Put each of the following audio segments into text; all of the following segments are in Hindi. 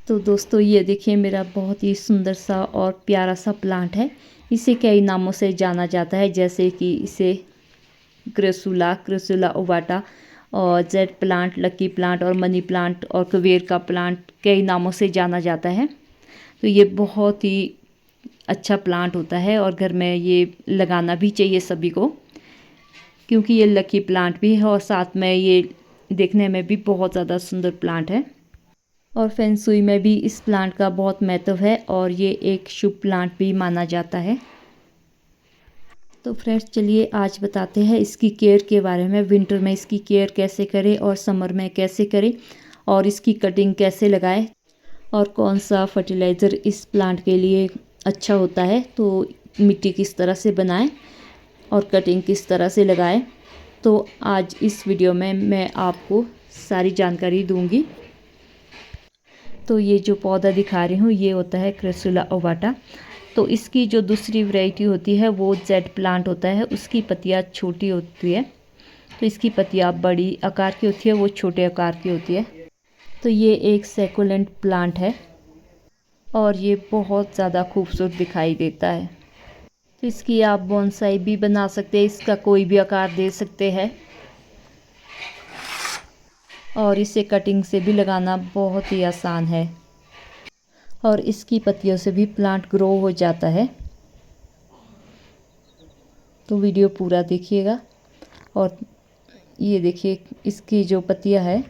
तो दोस्तों ये देखिए मेरा बहुत ही सुंदर सा और प्यारा सा प्लांट है। इसे कई नामों से जाना जाता है, जैसे कि इसे क्रेसुला ओवाटा और जेड प्लांट, लकी प्लांट और मनी प्लांट और कुबेर का प्लांट कई नामों से जाना जाता है। तो ये बहुत ही अच्छा प्लांट होता है और घर में ये लगाना भी चाहिए सभी को, क्योंकि ये लकी प्लांट भी है और साथ में ये देखने में भी बहुत ज़्यादा सुंदर प्लांट है। और फेंग शुई में भी इस प्लांट का बहुत महत्व है और ये एक शुभ प्लांट भी माना जाता है। तो फ्रेंड्स चलिए आज बताते हैं इसकी केयर के बारे में। विंटर में इसकी केयर कैसे करें और समर में कैसे करें और इसकी कटिंग कैसे लगाएं और कौन सा फर्टिलाइज़र इस प्लांट के लिए अच्छा होता है। तो मिट्टी किस तरह से बनाएं और कटिंग किस तरह से लगाएं, तो आज इस वीडियो में मैं आपको सारी जानकारी दूंगी। तो ये जो पौधा दिखा रही हूँ ये होता है क्रेसुला ओवाटा। तो इसकी जो दूसरी वैरायटी होती है वो जेड प्लांट होता है, उसकी पत्तियाँ छोटी होती है। तो इसकी पत्तियाँ बड़ी आकार की होती है, वो छोटे आकार की होती है। तो ये एक सैकुलेंट प्लांट है और ये बहुत ज़्यादा खूबसूरत दिखाई देता है। तो इसकी आप बोनसाई भी बना सकते हैं, इसका कोई भी आकार दे सकते हैं और इसे कटिंग से भी लगाना बहुत ही आसान है और इसकी पत्तियों से भी प्लांट ग्रो हो जाता है। तो वीडियो पूरा देखिएगा। और ये देखिए इसकी जो पत्तियां है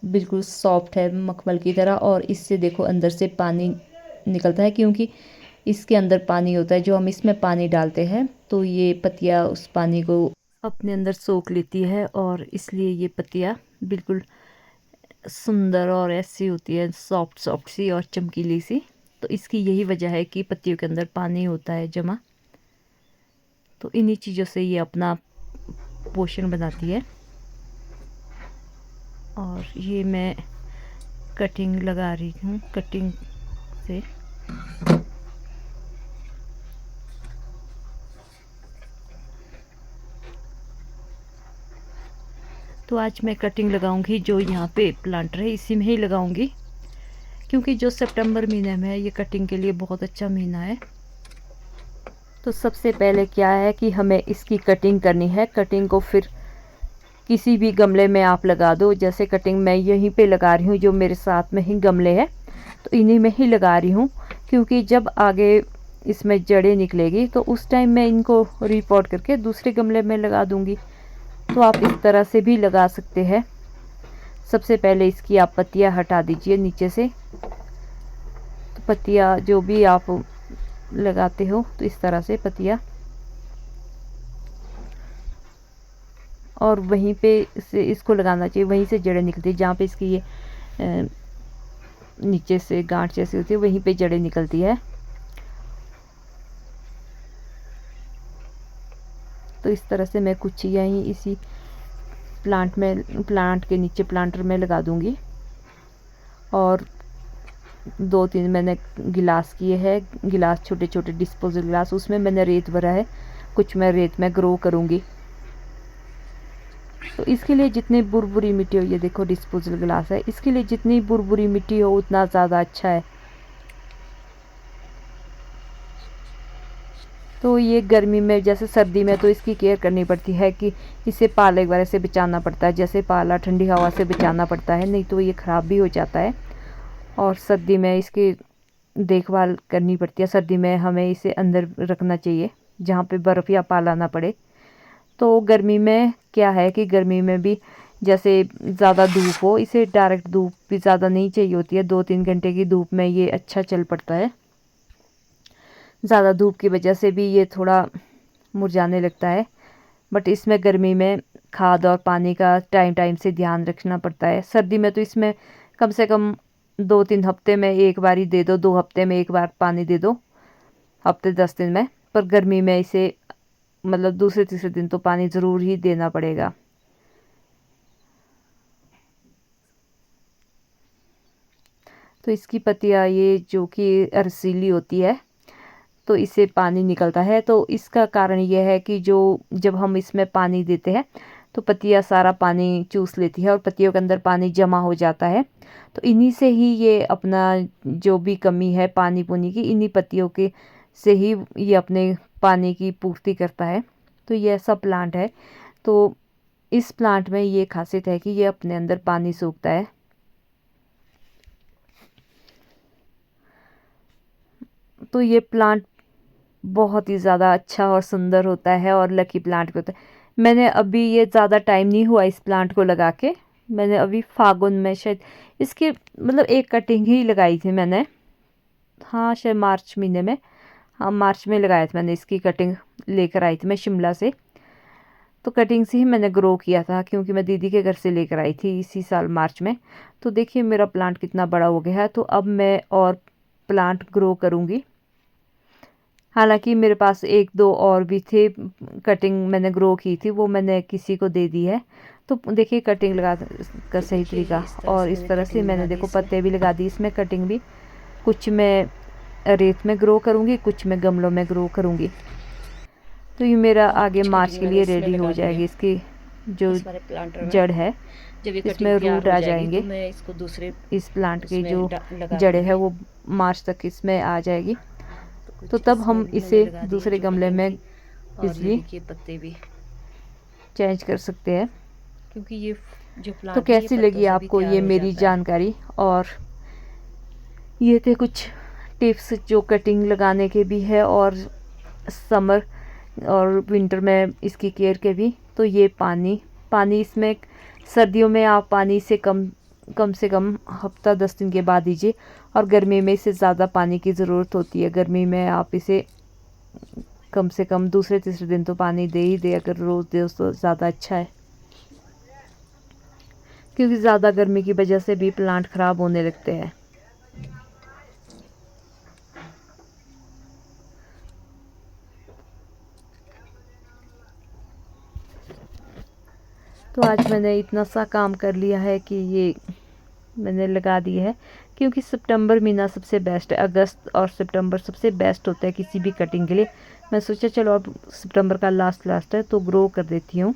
बिल्कुल सॉफ्ट है मखमल की तरह, और इससे देखो अंदर से पानी निकलता है, क्योंकि इसके अंदर पानी होता है जो हम इसमें पानी डालते हैं। तो ये पत्तियां उस पानी को अपने अंदर सोख लेती है और इसलिए ये पत्तियां बिल्कुल सुंदर और ऐसी होती है, सॉफ्ट सॉफ्ट सी और चमकीली सी। तो इसकी यही वजह है कि पत्तियों के अंदर पानी होता है जमा। तो इन्हीं चीज़ों से ये अपना पोषण बनाती है। और ये मैं कटिंग लगा रही हूँ, कटिंग से तो आज मैं कटिंग लगाऊंगी जो यहाँ पे प्लांटर है इसी में ही लगाऊंगी, क्योंकि जो सितंबर महीने में है ये कटिंग के लिए बहुत अच्छा महीना है। तो सबसे पहले क्या है कि हमें इसकी कटिंग करनी है। कटिंग को फिर किसी भी गमले में आप लगा दो, जैसे कटिंग मैं यहीं पे लगा रही हूँ, जो मेरे साथ में ही गमले हैं तो इन्हीं में ही लगा रही हूँ, क्योंकि जब आगे इसमें जड़ें निकलेगी तो उस टाइम मैं इनको रिपॉट करके दूसरे गमले में लगा दूँगी। तो आप इस तरह से भी लगा सकते हैं। सबसे पहले इसकी आप पत्तियाँ हटा दीजिए नीचे से। तो पत्तियाँ जो भी आप लगाते हो तो इस तरह से पत्तियाँ, और वहीं पे से इसको लगाना चाहिए, वहीं से जड़ें निकलती है जहाँ पे इसकी ये नीचे से गांठ जैसी होती है वहीं पे जड़ें निकलती है। तो इस तरह से मैं कुछ यहीं इसी प्लांट के नीचे प्लांटर में लगा दूंगी। और 2-3 मैंने गिलास किए हैं, गिलास छोटे छोटे डिस्पोजल गिलास, उसमें मैंने रेत भरा है, कुछ मैं रेत में ग्रो करूँगी। तो इसके लिए जितनी बुरबुरी मिट्टी हो, ये देखो डिस्पोजल गिलास है, इसके लिए जितनी बुरबुरी मिट्टी हो उतना ज़्यादा अच्छा है। तो ये गर्मी में, जैसे सर्दी में तो इसकी केयर करनी पड़ती है कि इसे पाले वगैरह से बचाना पड़ता है, जैसे पाला ठंडी हवा से बचाना पड़ता है, नहीं तो ये ख़राब भी हो जाता है। और सर्दी में इसकी देखभाल करनी पड़ती है। सर्दी में हमें इसे अंदर रखना चाहिए जहाँ पे बर्फ़ या पाला ना पड़े। तो गर्मी में क्या है कि गर्मी में भी जैसे ज़्यादा धूप हो, इसे डायरेक्ट धूप भी ज़्यादा नहीं चाहिए होती है, 2-3 घंटे की धूप में ये अच्छा चल पड़ता है। ज़्यादा धूप की वजह से भी ये थोड़ा मुरझाने लगता है, बट इसमें गर्मी में खाद और पानी का टाइम टाइम से ध्यान रखना पड़ता है। सर्दी में तो इसमें कम से कम 2-3 हफ्ते में एक बार ही दे दो, 2 हफ्ते में एक बार पानी दे दो, हफ्ते 10 दिन में। पर गर्मी में इसे मतलब दूसरे तीसरे दिन तो पानी ज़रूर ही देना पड़ेगा। तो इसकी पत्तियाँ ये जो कि रसीली होती है तो इससे पानी निकलता है। तो इसका कारण यह है कि जो जब हम इसमें पानी देते हैं तो पत्तियाँ सारा पानी चूस लेती है और पत्तियों के अंदर पानी जमा हो जाता है। तो इन्हीं से ही ये अपना जो भी कमी है पानी पुनी की, इन्हीं पत्तियों के से ही ये अपने पानी की पूर्ति करता है। तो ये ऐसा प्लांट है। तो इस प्लांट में ये खासियत है कि ये अपने अंदर पानी सोखता है। तो ये प्लांट बहुत ही ज़्यादा अच्छा और सुंदर होता है और लकी प्लांट भी होता है। मैंने अभी ये ज़्यादा टाइम नहीं हुआ इस प्लांट को लगा के, मैंने अभी फागुन में शायद इसके मतलब एक कटिंग ही लगाई थी मैंने, हाँ शायद मार्च महीने में, हाँ मार्च में लगाया था मैंने। इसकी कटिंग लेकर आई थी मैं शिमला से, तो कटिंग से ही मैंने ग्रो किया था क्योंकि मैं दीदी के घर से लेकर आई थी इसी साल मार्च में। तो देखिए मेरा प्लांट कितना बड़ा हो गया है। तो अब मैं और प्लांट ग्रो करूँगी। हालांकि मेरे पास एक दो और भी थे, कटिंग मैंने ग्रो की थी, वो मैंने किसी को दे दी है। तो देखिए कटिंग लगा कर सही तरीका, और इस तरह से मैंने देखो पत्ते भी लगा दी इसमें, कटिंग भी। कुछ मैं रेत में ग्रो करूँगी, कुछ मैं गमलों में ग्रो करूँगी। तो ये मेरा आगे मार्च के लिए रेडी हो जाएगी। इसकी जो जड़ है, इसमें रूट आ जाएंगे। तो मैं इसको दूसरे इस प्लांट की जो जड़ है वो मार्च तक इसमें आ जाएगी। तो तब हम इसे दूसरे गमले में इजली पत्ते भी चेंज कर सकते हैं। क्योंकि ये जो प्लांट, तो कैसी लगी आपको ये मेरी जानकारी, और ये थे कुछ टिप्स जो कटिंग लगाने के भी है और समर और विंटर में इसकी केयर के भी। तो ये पानी इसमें सर्दियों में आप पानी से कम से कम हफ्ता 10 दिन के बाद दीजिए, और गर्मी में इसे ज़्यादा पानी की ज़रूरत होती है। गर्मी में आप इसे कम से कम दूसरे तीसरे दिन तो पानी दे ही दे, अगर रोज़ दे तो ज़्यादा अच्छा है, क्योंकि ज़्यादा गर्मी की वजह से भी प्लांट ख़राब होने लगते हैं। तो आज मैंने इतना सा काम कर लिया है कि ये मैंने लगा दी है, क्योंकि सितंबर महीना सबसे बेस्ट है। अगस्त और सितंबर सबसे बेस्ट होता है किसी भी कटिंग के लिए। मैं सोचा चलो अब सितंबर का लास्ट है तो ग्रो कर देती हूँ।